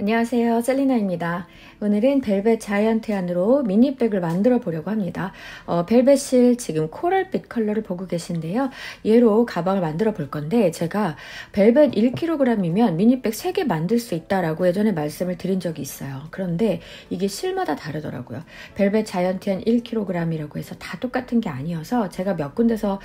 안녕하세요, 셀리나입니다. 오늘은 벨벳 자이언트 안으로 미니백을 만들어 보려고 합니다. 벨벳실 지금 코랄빛 컬러를 보고 계신데요. 얘로 가방을 만들어 볼 건데 제가 벨벳 1kg이면 미니백 3개 만들 수 있다라고 예전에 말씀을 드린 적이 있어요. 그런데 이게 실마다 다르더라고요. 벨벳 자이언트 안 1kg이라고 해서 다 똑같은 게 아니어서 제가 몇 군데서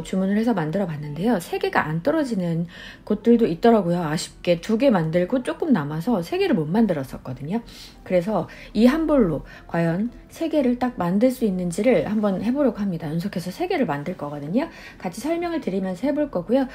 주문을 해서 만들어 봤는데요. 3개가 안 떨어지는 곳들도 있더라고요. 아쉽게 2개 만들고 조금 남아서 3개를 못 만들었었거든요. 그래서 이 한 볼로 과연 3개를 딱 만들 수 있는지를 한번 해보려고 합니다. 연속해서 3개를 만들 거거든요. 같이 설명을 드리면서 해볼 거고요.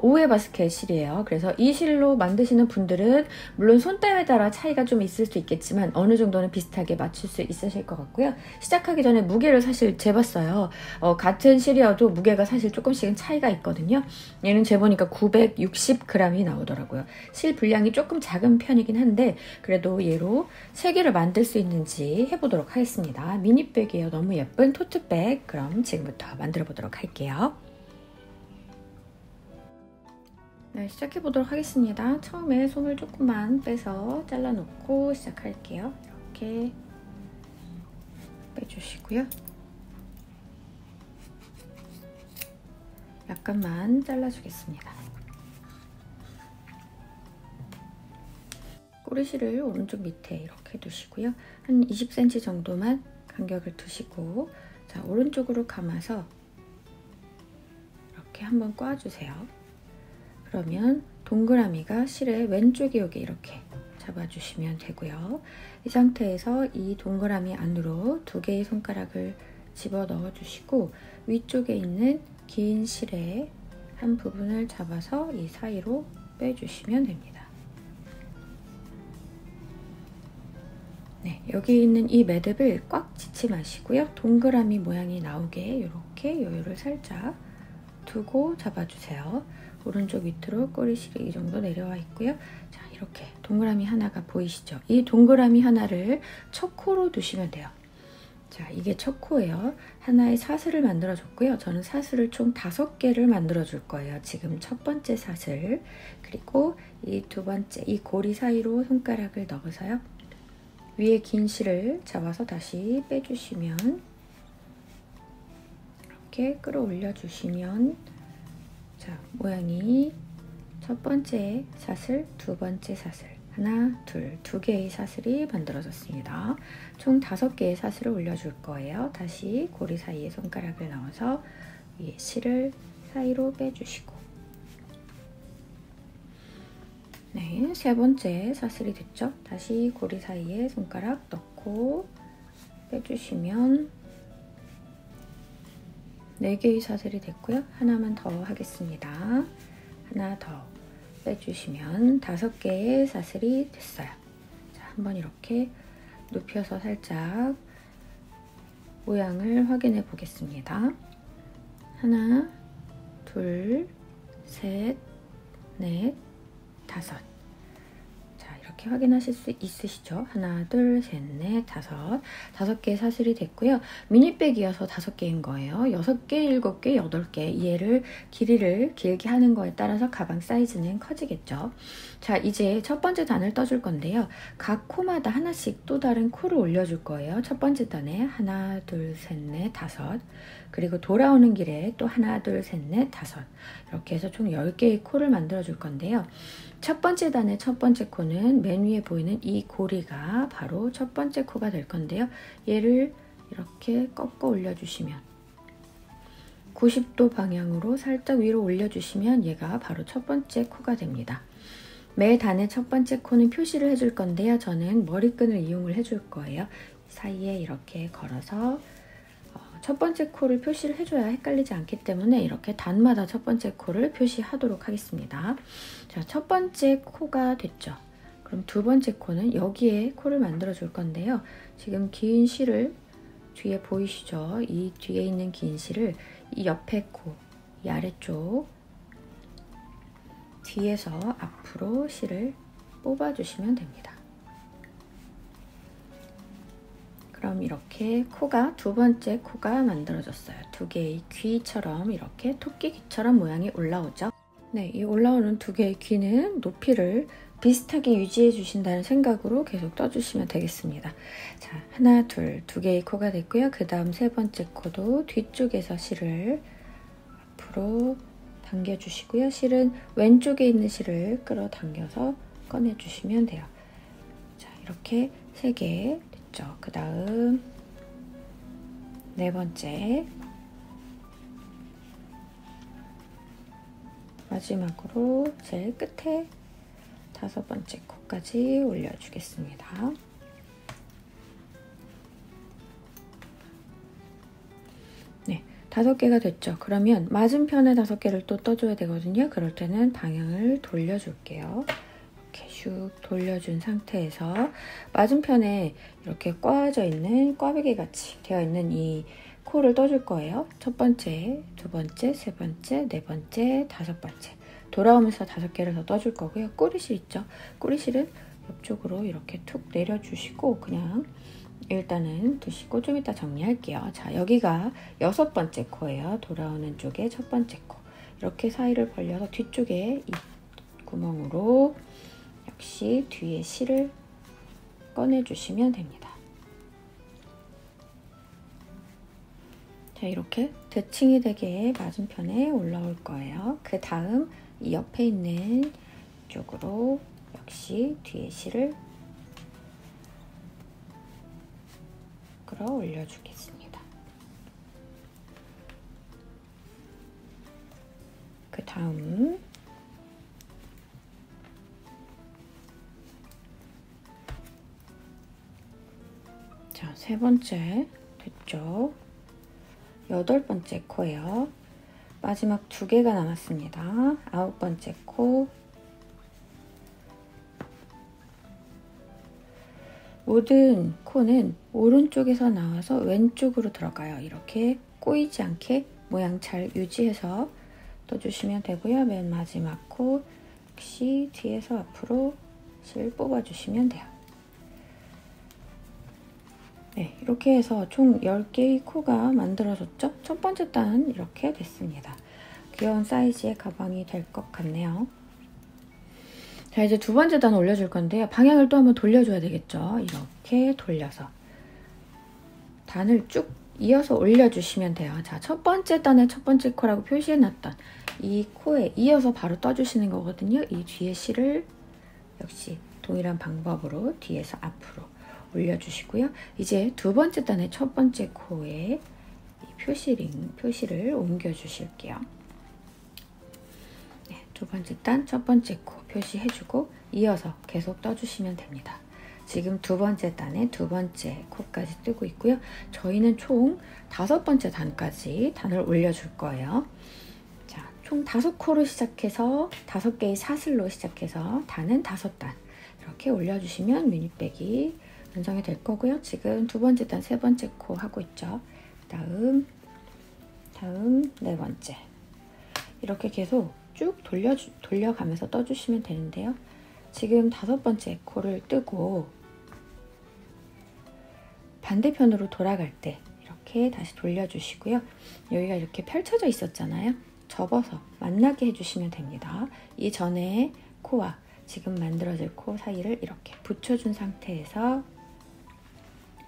오해 바스켓 실이에요. 그래서 이 실로 만드시는 분들은 물론 손땀에 따라 차이가 좀 있을 수 있겠지만 어느 정도는 비슷하게 맞출 수 있으실 것 같고요. 시작하기 전에 무게를 사실 재봤어요. 같은 실이어도 무게가 사실 조금씩은 차이가 있거든요. 얘는 재보니까 960g이 나오더라고요. 실 분량이 조금 작은 편이긴 한데 그래도 얘로 3개를 만들 수 있는지 해보도록 하겠습니다. 미니백이에요. 너무 예쁜 토트백. 그럼 지금부터 만들어 보도록 할게요. 네, 시작해 보도록 하겠습니다. 처음에 솜을 조금만 빼서 잘라 놓고 시작할게요. 이렇게 빼주시고요. 약간만 잘라주겠습니다. 꼬리실을 오른쪽 밑에 이렇게 두시고요. 한 20cm 정도만 간격을 두시고 자, 오른쪽으로 감아서 이렇게 한번 꽈주세요. 그러면 동그라미가 실의 왼쪽에 여기 이렇게 잡아주시면 되고요. 이 상태에서 이 동그라미 안으로 2개의 손가락을 집어 넣어주시고 위쪽에 있는 긴 실의 한 부분을 잡아서 이 사이로 빼주시면 됩니다. 네, 여기 있는 이 매듭을 꽉 찢지 마시고요. 동그라미 모양이 나오게 이렇게 여유를 살짝 두고 잡아주세요. 오른쪽 밑으로 꼬리실이 이 정도 내려와 있고요. 자, 이렇게 동그라미 하나가 보이시죠? 이 동그라미 하나를 첫 코로 두시면 돼요. 자, 이게 첫 코예요. 하나의 사슬을 만들어 줬고요. 저는 사슬을 총 5개를 만들어 줄 거예요. 지금 첫 번째 사슬, 그리고 이 두 번째, 이 고리 사이로 손가락을 넣어서요. 위에 긴 실을 잡아서 다시 빼주시면 이렇게 끌어올려 주시면 자, 모양이 첫 번째 사슬, 두 번째 사슬, 하나, 둘, 2개의 사슬이 만들어졌습니다. 총 5개의 사슬을 올려줄 거예요. 다시 고리 사이에 손가락을 넣어서 위에 실을 사이로 빼주시고 네, 3번째 사슬이 됐죠? 다시 고리 사이에 손가락 넣고 빼주시면 4개의 사슬이 됐고요. 하나만 더 하겠습니다. 하나 더 빼주시면 5개의 사슬이 됐어요. 자, 한번 이렇게 눕혀서 살짝 모양을 확인해 보겠습니다. 하나, 둘, 셋, 넷, 5. 자, 이렇게 확인하실 수 있으시죠? 하나, 둘, 셋, 넷, 5. 5개의 사슬이 됐고요. 미니백이어서 5개인 거예요. 6개, 7개, 8개. 얘를 길이를 길게 하는 거에 따라서 가방 사이즈는 커지겠죠. 자, 이제 첫 번째 단을 떠줄 건데요. 각 코마다 하나씩 또 다른 코를 올려줄 거예요. 첫 번째 단에 하나, 둘, 셋, 넷, 5. 그리고 돌아오는 길에 또 하나, 둘, 셋, 넷, 5. 이렇게 해서 총 10개의 코를 만들어 줄 건데요. 첫 번째 단의 첫 번째 코는 맨 위에 보이는 이 고리가 바로 첫 번째 코가 될 건데요. 얘를 이렇게 꺾어 올려주시면 90도 방향으로 살짝 위로 올려주시면 얘가 바로 첫 번째 코가 됩니다. 매 단의 첫 번째 코는 표시를 해줄 건데요. 저는 머리끈을 이용을 해줄 거예요. 사이에 이렇게 걸어서 첫 번째 코를 표시를 해줘야 헷갈리지 않기 때문에 이렇게 단마다 첫 번째 코를 표시하도록 하겠습니다. 자, 첫 번째 코가 됐죠. 그럼 두 번째 코는 여기에 코를 만들어 줄 건데요. 지금 긴 실을 뒤에 보이시죠? 이 뒤에 있는 긴 실을 이 옆에 코, 이 아래쪽 뒤에서 앞으로 실을 뽑아주시면 됩니다. 그럼 이렇게 코가 두 번째 코가 만들어졌어요. 2개의 귀처럼 이렇게 토끼 귀처럼 모양이 올라오죠. 네, 이 올라오는 두 개의 귀는 높이를 비슷하게 유지해 주신다는 생각으로 계속 떠주시면 되겠습니다. 자, 하나, 둘, 두 개의 코가 됐고요. 그 다음 세 번째 코도 뒤쪽에서 실을 앞으로 당겨주시고요. 실은 왼쪽에 있는 실을 끌어당겨서 꺼내주시면 돼요. 자, 이렇게 세 개 됐죠. 그 다음 네 번째, 마지막으로 제일 끝에 다섯 번째 코까지 올려주겠습니다. 네, 5개가 됐죠. 그러면 맞은편에 5개를 또 떠줘야 되거든요. 그럴 때는 방향을 돌려줄게요. 이렇게 슉 돌려준 상태에서 맞은편에 이렇게 꽈져 있는 꽈배기 같이 되어 있는 이 코를 떠줄 거예요. 첫 번째, 두 번째, 세 번째, 네 번째, 다섯 번째. 돌아오면서 5개를 더 떠줄 거고요. 꼬리실 있죠? 꼬리실은 옆쪽으로 이렇게 툭 내려주시고 그냥 일단은 두시고 좀 이따 정리할게요. 자, 여기가 6번째 코예요. 돌아오는 쪽에 첫 번째 코. 이렇게 사이를 벌려서 뒤쪽에 이 구멍으로 역시 뒤에 실을 꺼내주시면 됩니다. 자, 이렇게 대칭이 되게 맞은편에 올라올 거예요. 그 다음 이 옆에 있는 쪽으로 역시 뒤에 실을 끌어 올려주겠습니다. 그 다음 자, 세 번째 됐죠? 8번째 코예요. 마지막 2개가 남았습니다. 9번째 코. 모든 코는 오른쪽에서 나와서 왼쪽으로 들어가요. 이렇게 꼬이지 않게 모양 잘 유지해서 떠주시면 되고요. 맨 마지막 코 역시 뒤에서 앞으로 실 뽑아주시면 돼요. 네, 이렇게 해서 총 10개의 코가 만들어졌죠? 첫 번째 단은 이렇게 됐습니다. 귀여운 사이즈의 가방이 될 것 같네요. 자, 이제 두 번째 단 올려줄 건데요. 방향을 또 한번 돌려줘야 되겠죠? 이렇게 돌려서 단을 쭉 이어서 올려주시면 돼요. 자, 첫 번째 단의 첫 번째 코라고 표시해놨던 이 코에 이어서 바로 떠주시는 거거든요. 이 뒤에 실을 역시 동일한 방법으로 뒤에서 앞으로 올려주시고요. 이제 두 번째 단의 첫 번째 코에 이 표시를 옮겨주실게요. 네, 두 번째 단 첫 번째 코 표시해주고 이어서 계속 떠주시면 됩니다. 지금 두 번째 단에 두 번째 코까지 뜨고 있고요. 저희는 총 5번째 단까지 단을 올려줄 거예요. 자, 총 5코로 시작해서 5개의 사슬로 시작해서 단은 5단 이렇게 올려주시면 미니백이 완성이 될 거고요. 지금 두 번째 단, 세 번째 코 하고 있죠. 다음 네 번째. 이렇게 계속 쭉 돌려가면서 떠주시면 되는데요. 지금 5번째 코를 뜨고 반대편으로 돌아갈 때 이렇게 다시 돌려주시고요. 여기가 이렇게 펼쳐져 있었잖아요. 접어서 만나게 해주시면 됩니다. 이전에 코와 지금 만들어질 코 사이를 이렇게 붙여준 상태에서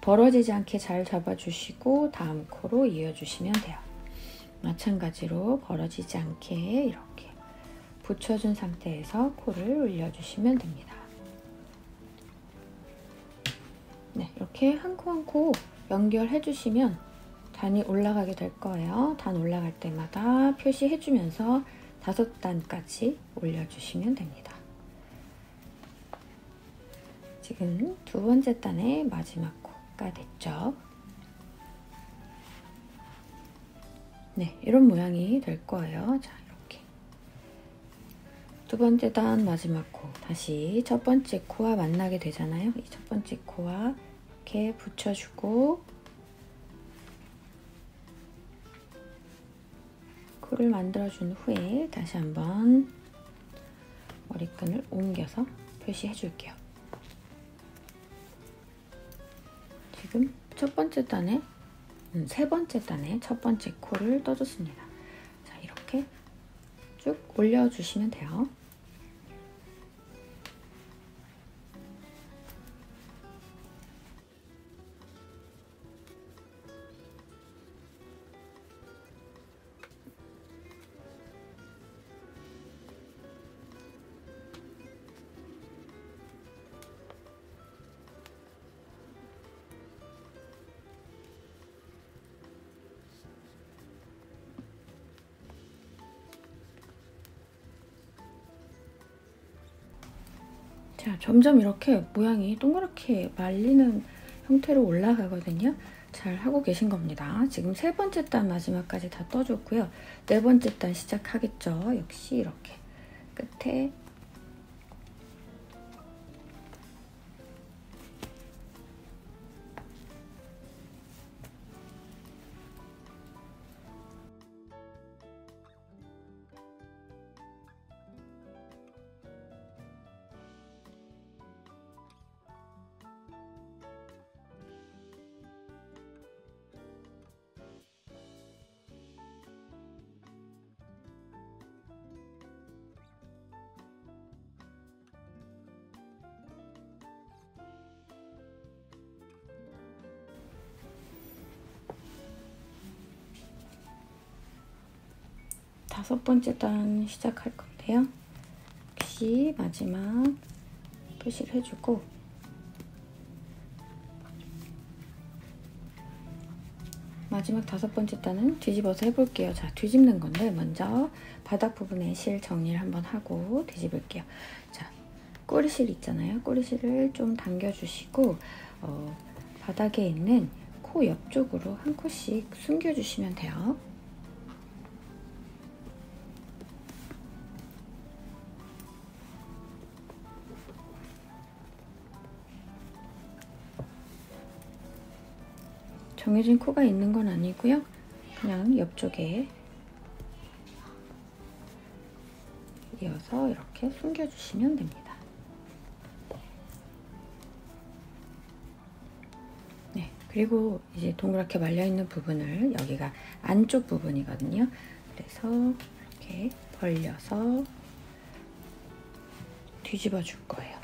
벌어지지 않게 잘 잡아주시고 다음 코로 이어주시면 돼요. 마찬가지로 벌어지지 않게 이렇게 붙여준 상태에서 코를 올려주시면 됩니다. 네, 이렇게 한 코 한 코 연결해주시면 단이 올라가게 될 거예요. 단 올라갈 때마다 표시해주면서 5단까지 올려주시면 됩니다. 지금 두 번째 단의 마지막 코가 됐죠. 네, 이런 모양이 될 거예요. 자, 이렇게 두 번째 단 마지막 코 다시 첫 번째 코와 만나게 되잖아요. 이 첫 번째 코와 이렇게 붙여주고 코를 만들어준 후에 다시 한번 머리끈을 옮겨서 표시해 줄게요. 지금 첫 번째 단에 세 번째 단에 첫 번째 코를 떠줬습니다. 자, 이렇게 쭉 올려주시면 돼요. 자, 점점 이렇게 모양이 동그랗게 말리는 형태로 올라가거든요. 잘 하고 계신 겁니다. 지금 세 번째 단 마지막까지 다 떠줬고요. 네 번째 단 시작하겠죠. 역시 이렇게 끝에 다섯 번째 단 시작할 건데요. 역시 마지막 표시를 해주고 마지막 다섯 번째 단은 뒤집어서 해볼게요. 자, 뒤집는 건데 먼저 바닥 부분에 실 정리를 한번 하고 뒤집을게요. 자, 꼬리실 있잖아요. 꼬리실을 좀 당겨주시고 바닥에 있는 코 옆쪽으로 한 코씩 숨겨주시면 돼요. 정해진 코가 있는 건 아니고요. 그냥 옆쪽에 이어서 이렇게 숨겨주시면 됩니다. 네, 그리고 이제 동그랗게 말려있는 부분을 여기가 안쪽 부분이거든요. 그래서 이렇게 벌려서 뒤집어 줄 거예요.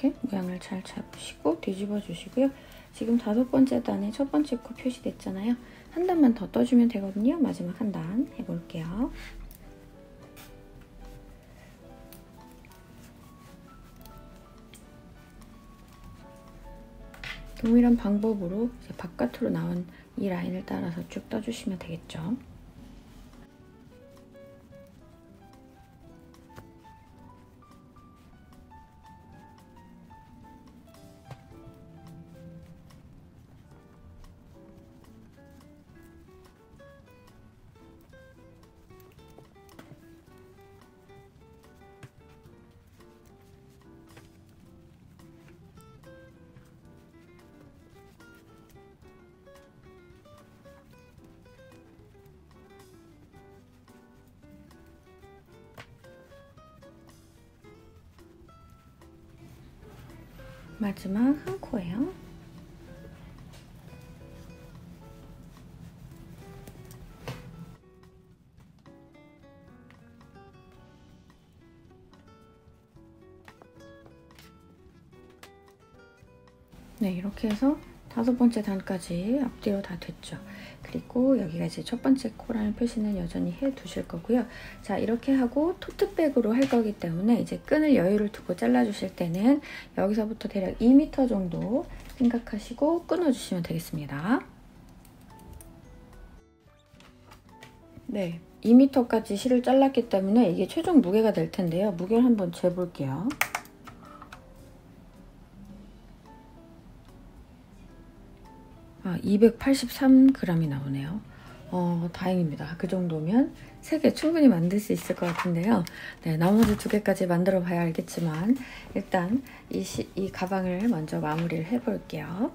이렇게 모양을 잘 잡으시고 뒤집어 주시고요. 지금 다섯 번째 단에 첫 번째 코 표시됐잖아요. 한 단만 더 떠주면 되거든요. 마지막 한 단 해볼게요. 동일한 방법으로 이제 바깥으로 나온 이 라인을 따라서 쭉 떠주시면 되겠죠. 마지막 한 코예요. 네, 이렇게 해서 다섯 번째 단까지 앞뒤로 다 됐죠. 그리고 여기가 이제 첫 번째 코라는 표시는 여전히 해 두실 거고요. 자, 이렇게 하고 토트백으로 할 거기 때문에 이제 끈을 여유를 두고 잘라주실 때는 여기서부터 대략 2m 정도 생각하시고 끊어주시면 되겠습니다. 네, 2m까지 실을 잘랐기 때문에 이게 최종 무게가 될 텐데요. 무게를 한번 재볼게요. 아, 283g이 나오네요. 다행입니다. 그 정도면 3개 충분히 만들 수 있을 것 같은데요. 네, 나머지 2개까지 만들어 봐야 알겠지만 일단 이 가방을 먼저 마무리를 해볼게요.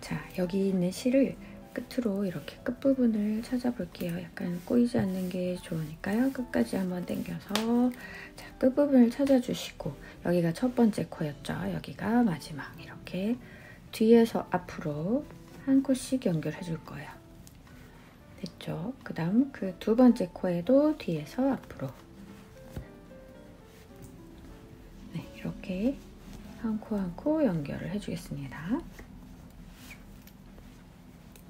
자, 여기 있는 실을 끝으로 이렇게 끝부분을 찾아볼게요. 약간 꼬이지 않는 게 좋으니까요. 끝까지 한번 당겨서 자, 끝부분을 찾아주시고 여기가 첫 번째 코였죠. 여기가 마지막. 이렇게 뒤에서 앞으로 한 코씩 연결해 줄 거예요. 됐죠? 그 다음 그 두 번째 코에도 뒤에서 앞으로 네, 이렇게 한 코 한 코 연결을 해주겠습니다.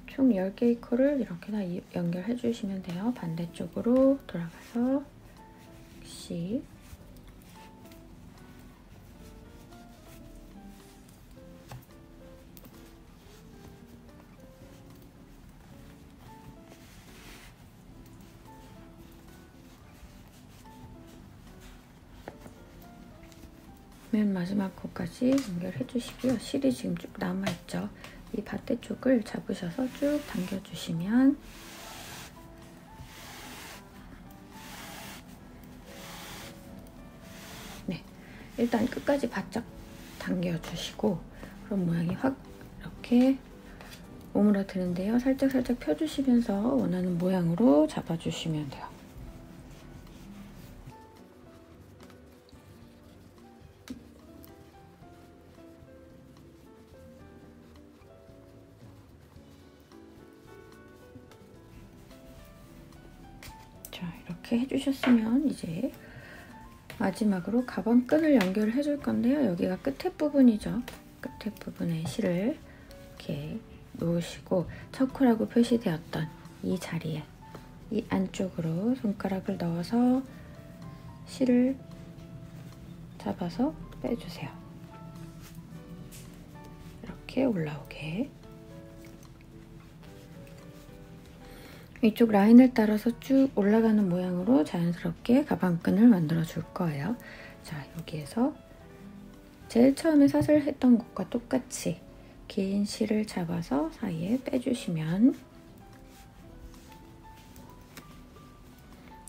총 10개의 코를 이렇게 다 연결해 주시면 돼요. 반대쪽으로 돌아가서 씩 맨 마지막 코까지 연결해 주시고요. 실이 지금 쭉 남아있죠. 이 밧대 쪽을 잡으셔서 쭉 당겨주시면 네, 일단 끝까지 바짝 당겨주시고 그런 모양이 확 이렇게 오므라드는데요. 살짝 펴주시면서 원하는 모양으로 잡아주시면 돼요. 자, 이렇게 해주셨으면 이제 마지막으로 가방끈을 연결을 해줄 건데요. 여기가 끝에 부분이죠. 끝에 부분에 실을 이렇게 놓으시고 첫 코라고 표시되었던 이 자리에 이 안쪽으로 손가락을 넣어서 실을 잡아서 빼주세요. 이렇게 올라오게. 이쪽 라인을 따라서 쭉 올라가는 모양으로 자연스럽게 가방끈을 만들어 줄 거예요. 자, 여기에서 제일 처음에 사슬 했던 것과 똑같이 긴 실을 잡아서 사이에 빼주시면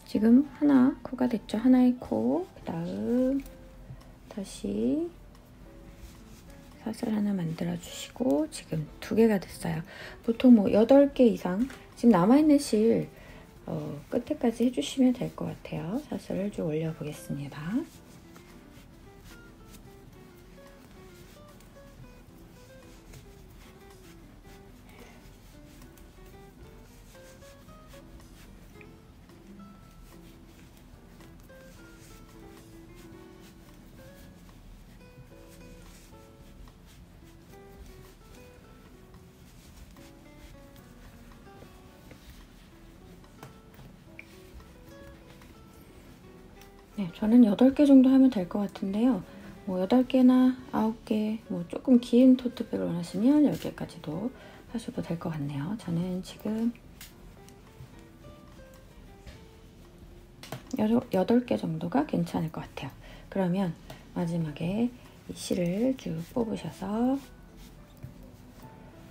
지금 하나 코가 됐죠. 하나의 코, 그 다음 다시 사슬 하나 만들어 주시고 지금 2개가 됐어요. 보통 뭐 8개 이상 지금 남아있는 실 끝에까지 해주시면 될 것 같아요. 사슬을 좀 올려보겠습니다. 네, 저는 8개 정도 하면 될 것 같은데요. 뭐 8개나 9개, 뭐 조금 긴 토트백을 원하시면 10개까지도 하셔도 될 것 같네요. 저는 지금 8개 정도가 괜찮을 것 같아요. 그러면 마지막에 이 실을 쭉 뽑으셔서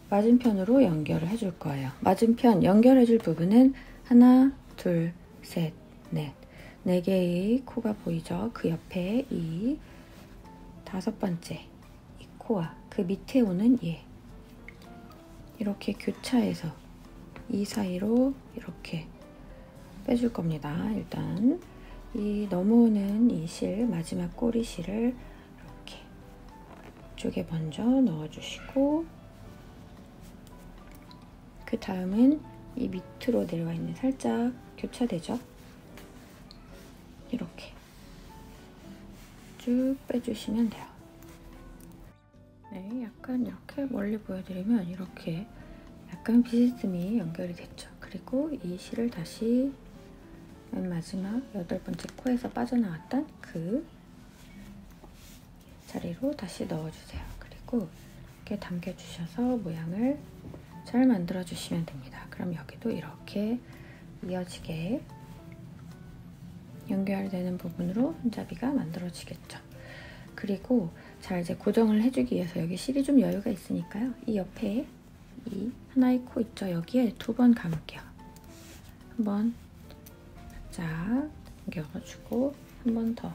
맞은편으로 연결을 해줄 거예요. 맞은편 연결해줄 부분은 하나, 둘, 셋, 넷. 4개의 코가 보이죠? 그 옆에 이 5번째 이 코와 그 밑에 오는 얘 이렇게 교차해서 이 사이로 이렇게 빼줄 겁니다. 일단 이 넘어오는 이 실, 마지막 꼬리 실을 이렇게 이쪽에 먼저 넣어주시고 그 다음은 이 밑으로 내려와 있는 살짝 교차되죠? 이렇게 쭉 빼주시면 돼요. 네, 약간 이렇게 멀리 보여드리면 이렇게 약간 비스듬히 연결이 됐죠. 그리고 이 실을 다시 맨 마지막 8번째 코에서 빠져나왔던 그 자리로 다시 넣어주세요. 그리고 이렇게 당겨주셔서 모양을 잘 만들어주시면 됩니다. 그럼 여기도 이렇게 이어지게 연결되는 부분으로 손잡이가 만들어지겠죠. 그리고 자 이제 고정을 해주기 위해서 여기 실이 좀 여유가 있으니까요. 이 옆에 이 하나의 코 있죠. 여기에 2번 감을게요. 한번 살짝 당겨주고 한 번 더.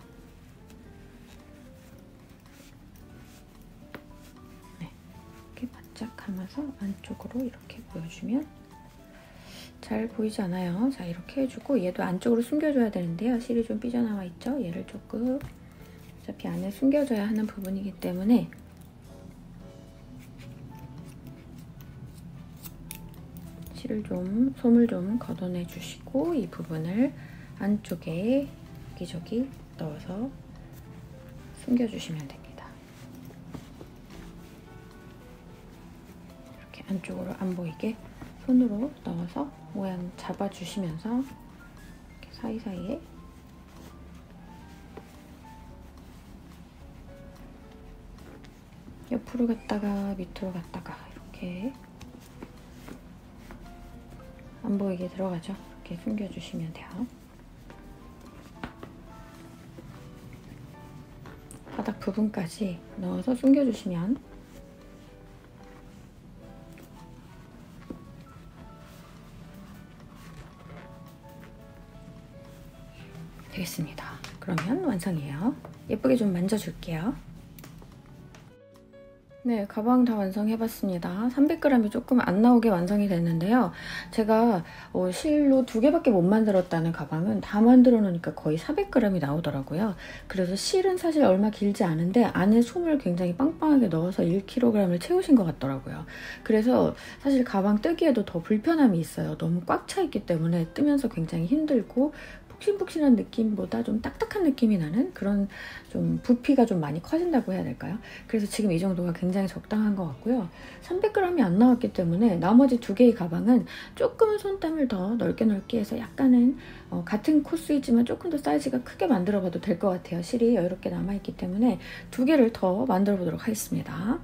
네, 이렇게 바짝 감아서 안쪽으로 이렇게 보여주면 잘 보이지 않아요. 자, 이렇게 해주고 얘도 안쪽으로 숨겨줘야 되는데요. 실이 좀 삐져나와 있죠? 얘를 조금 어차피 안에 숨겨줘야 하는 부분이기 때문에 실을 좀, 솜을 좀 걷어내 주시고 이 부분을 안쪽에 여기저기 넣어서 숨겨주시면 됩니다. 이렇게 안쪽으로 안 보이게 손으로 넣어서 모양 잡아주시면서 이렇게 사이사이에 옆으로 갔다가 밑으로 갔다가 이렇게 안 보이게 들어가죠. 이렇게 숨겨주시면 돼요. 바닥 부분까지 넣어서 숨겨주시면 되겠습니다. 그러면 완성이에요. 예쁘게 좀 만져줄게요. 네, 가방 다 완성해봤습니다. 300g이 조금 안 나오게 완성이 됐는데요. 제가 실로 2개밖에 못 만들었다는 가방은 다 만들어 놓으니까 거의 400g이 나오더라고요. 그래서 실은 사실 얼마 길지 않은데 안에 솜을 굉장히 빵빵하게 넣어서 1kg을 채우신 것 같더라고요. 그래서 사실 가방 뜨기에도 더 불편함이 있어요. 너무 꽉 차 있기 때문에 뜨면서 굉장히 힘들고 푹신푹신한 느낌보다 좀 딱딱한 느낌이 나는 그런 좀 부피가 좀 많이 커진다고 해야 될까요? 그래서 지금 이 정도가 굉장히 적당한 것 같고요. 300g이 안 나왔기 때문에 나머지 2개의 가방은 조금은 손땀을 더 넓게 해서 약간은 같은 코스이지만 조금 더 사이즈가 크게 만들어 봐도 될 것 같아요. 실이 여유롭게 남아있기 때문에 2개를 더 만들어 보도록 하겠습니다.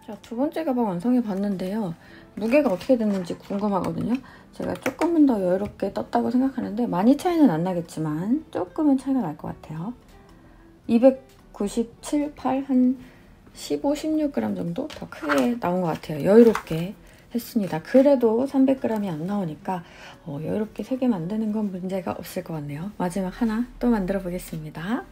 자, 두 번째 가방 완성해 봤는데요. 무게가 어떻게 됐는지 궁금하거든요. 제가 조금은 더 여유롭게 떴다고 생각하는데 많이 차이는 안 나겠지만 조금은 차이가 날 것 같아요. 297, 8, 한 15, 16g 정도 더 크게 나온 것 같아요. 여유롭게 했습니다. 그래도 300g이 안 나오니까 여유롭게 3개 만드는 건 문제가 없을 것 같네요. 마지막 하나 또 만들어 보겠습니다.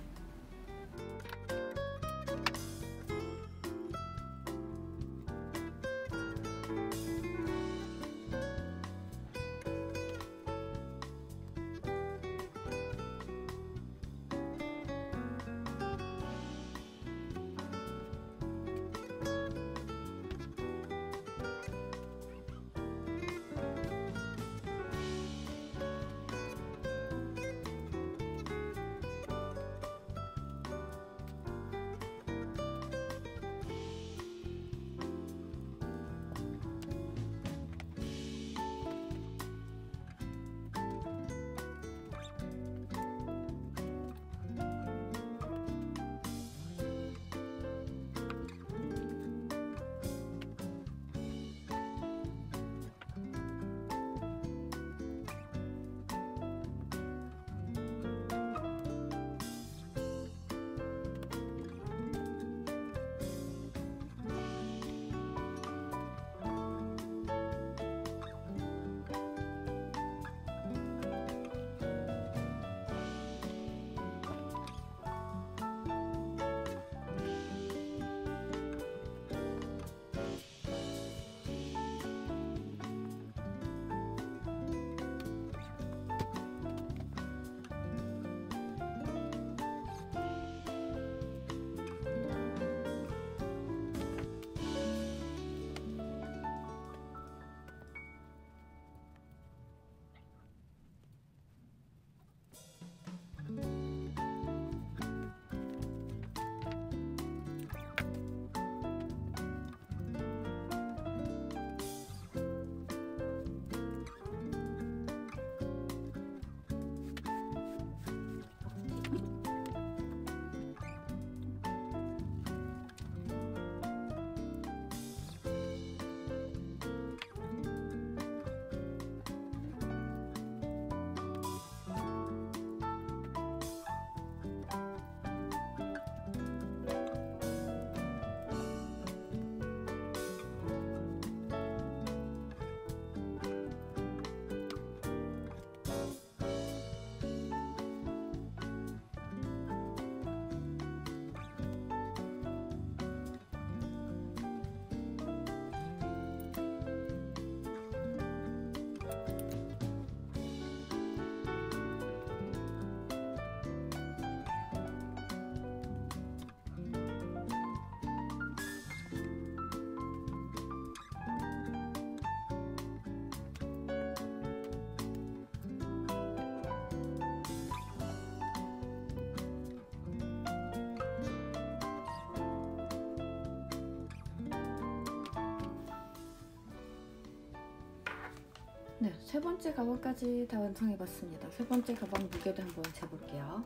네, 세 번째 가방까지 다 완성해봤습니다. 세 번째 가방 무게도 한번 재볼게요.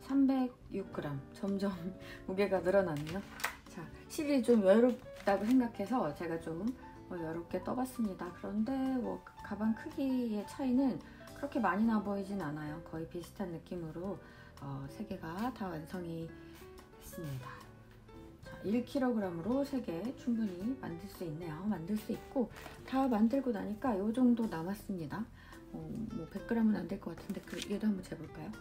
(306g) 점점 무게가 늘어나네요. 자, 실이 좀 여유롭다고 생각해서 제가 좀 여유롭게 떠봤습니다. 그런데 뭐 가방 크기의 차이는 그렇게 많이 나 보이진 않아요. 거의 비슷한 느낌으로 3개가 다 완성이 됐습니다. 1kg으로 3개 충분히 만들 수 있네요. 만들 수 있고 다 만들고 나니까 이 정도 남았습니다. 뭐 100g은 안 될 것 같은데 얘도 한번 재볼까요?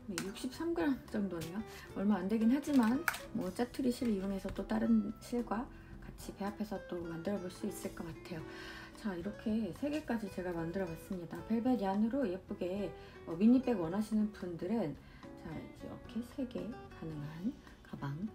네, 63g 정도네요. 얼마 안 되긴 하지만 뭐 짜투리 실을 이용해서 또 다른 실과 같이 배합해서 또 만들어 볼 수 있을 것 같아요. 자, 이렇게 3개까지 제가 만들어 봤습니다. 벨벳 얀으로 예쁘게 미니백 원하시는 분들은 자, 이렇게 3개 가능한 가방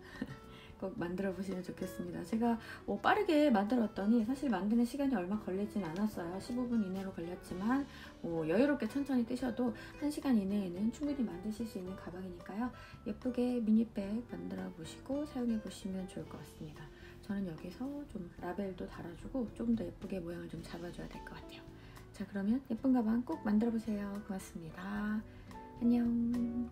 꼭 만들어 보시면 좋겠습니다. 제가 빠르게 만들었더니 사실 만드는 시간이 얼마 걸리진 않았어요. 15분 이내로 걸렸지만 여유롭게 천천히 뜨셔도 1시간 이내에는 충분히 만드실 수 있는 가방이니까요. 예쁘게 미니백 만들어 보시고 사용해 보시면 좋을 것 같습니다. 저는 여기서 좀 라벨도 달아주고 좀 더 예쁘게 모양을 좀 잡아줘야 될 것 같아요. 자, 그러면 예쁜 가방 꼭 만들어 보세요. 고맙습니다. 안녕.